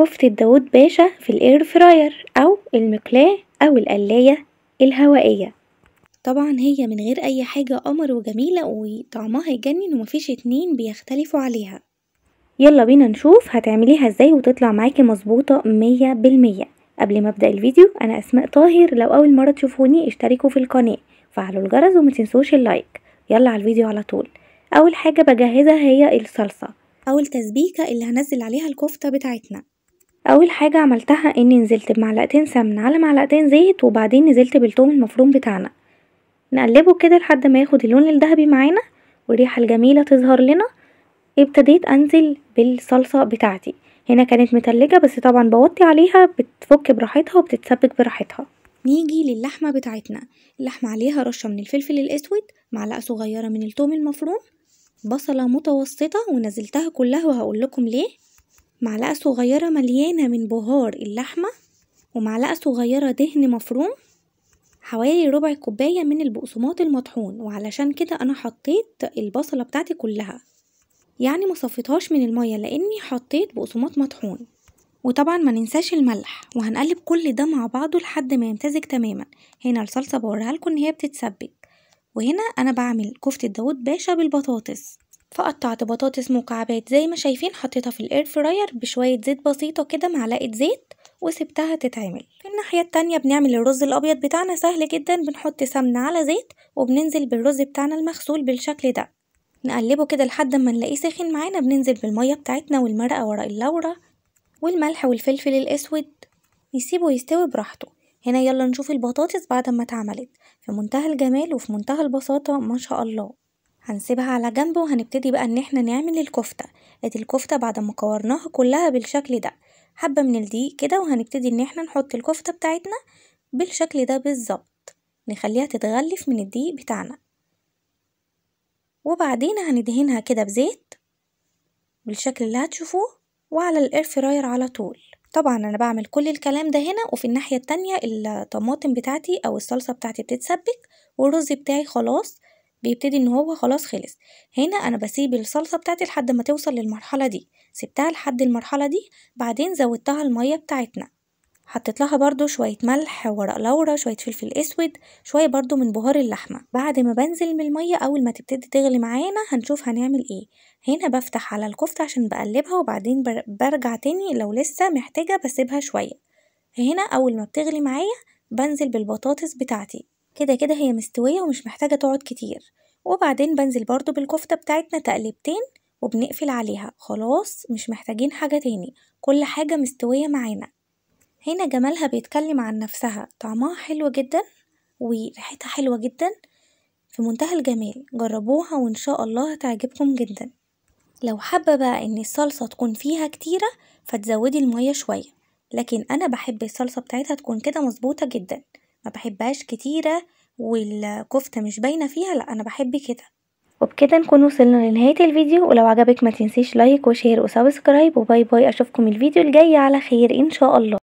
كفتة داوود باشا في الاير فراير او المقلاة او القلاية الهوائية. طبعا هي من غير اي حاجة قمر وجميلة وطعمها يجنن ومفيش اتنين بيختلفوا عليها. يلا بينا نشوف هتعمليها ازاي وتطلع معاكي مظبوطة 100%. قبل ما ابدأ الفيديو انا اسماء طاهر، لو اول مرة تشوفوني اشتركوا في القناة فعلوا الجرس وما تنسوش اللايك. يلا على الفيديو على طول. اول حاجة بجهزها هي الصلصة او التسبيكة اللي هنزل عليها الكفتة بتاعتنا. اول حاجة عملتها اني نزلت بمعلقتين سمن على معلقتين زيت وبعدين نزلت بالثوم المفروم بتاعنا، نقلبه كده لحد ما ياخد اللون الذهبي معانا والريحة الجميلة تظهر لنا. ابتديت انزل بالصلصة بتاعتي، هنا كانت متلجة بس طبعا بوطي عليها بتفك براحتها وبتتسبك براحتها. نيجي للحمة بتاعتنا، اللحمة عليها رشة من الفلفل الاسود، معلقة صغيرة من الثوم المفروم، بصلة متوسطة ونزلتها كلها وهقول لكم ليه، معلقة صغيرة مليانة من بهار اللحمة، ومعلقة صغيرة دهن مفروم، حوالي ربع كوباية من البقسماط المطحون. وعلشان كده انا حطيت البصلة بتاعتي كلها، يعني ما صفيتهاش من المية لاني حطيت بقسماط مطحون. وطبعا ما ننساش الملح، وهنقلب كل ده مع بعضه لحد ما يمتزج تماما. هنا الصلصة بوريها لكم ان هي بتتسبك. وهنا انا بعمل كفتة داوود باشا بالبطاطس، فقطعت بطاطس مكعبات زي ما شايفين، حطيتها في الاير فراير بشوية زيت بسيطة كده، معلقة زيت، وسبتها تتعمل. في الناحية التانية بنعمل الرز الابيض بتاعنا، سهل جدا، بنحط سمنة على زيت وبننزل بالرز بتاعنا المغسول بالشكل ده، نقلبه كده لحد ما نلاقيه سخن معانا، بننزل بالمية بتاعتنا والمرقة ورق اللورة والملح والفلفل الاسود، نسيبه يستوي براحته. هنا يلا نشوف البطاطس بعد ما اتعملت، في منتهى الجمال وفي منتهى البساطة ما شاء الله. هنسيبها على جنب وهنبتدي بقى ان احنا نعمل الكفتة. ادي الكفتة بعد ما كورناها كلها بالشكل ده، حبة من الدقيق كده، وهنبتدي ان احنا نحط الكفتة بتاعتنا بالشكل ده بالظبط، نخليها تتغلف من الدقيق بتاعنا، وبعدين هندهنها كده بزيت بالشكل اللي هتشوفوه، وعلى الاير فراير على طول. طبعا انا بعمل كل الكلام ده هنا، وفي الناحية التانية الطماطم بتاعتي او الصلصة بتاعتي بتتسبك، والرز بتاعي خلاص بيبتدي ان هو خلاص خلص. هنا انا بسيب الصلصة بتاعتي لحد ما توصل للمرحلة دي، سبتها لحد المرحلة دي، بعدين زودتها المية بتاعتنا، حطيت لها برضو شوية ملح، ورق لورا، شوية فلفل اسود، شوية برضو من بهار اللحمة. بعد ما بنزل من المية اول ما تبتدي تغلي معانا هنشوف هنعمل ايه. هنا بفتح على الكفتة عشان بقلبها، وبعدين برجع تاني لو لسه محتاجة بسيبها شوية. هنا اول ما بتغلي معايا بنزل بالبطاطس بتاعتي، كده كده هي مستوية ومش محتاجة تقعد كتير، وبعدين بنزل برضو بالكفتة بتاعتنا تقلبتين وبنقفل عليها، خلاص مش محتاجين حاجة تاني، كل حاجة مستوية معانا. هنا جمالها بيتكلم عن نفسها، طعمها حلو جدا وريحتها حلوة جدا، في منتهى الجمال. جربوها وان شاء الله هتعجبكم جدا. لو حابة بقى ان الصلصة تكون فيها كتيرة فتزودي المية شوية، لكن انا بحب الصلصة بتاعتها تكون كده مظبوطة جدا، ما بحبهاش كتيرة والكفتة مش باينة فيها، لا انا بحب كده. وبكده نكون وصلنا لنهاية الفيديو، ولو عجبك ما تنسيش لايك وشير وسبسكرايب، وباي باي، اشوفكم الفيديو الجاي على خير ان شاء الله.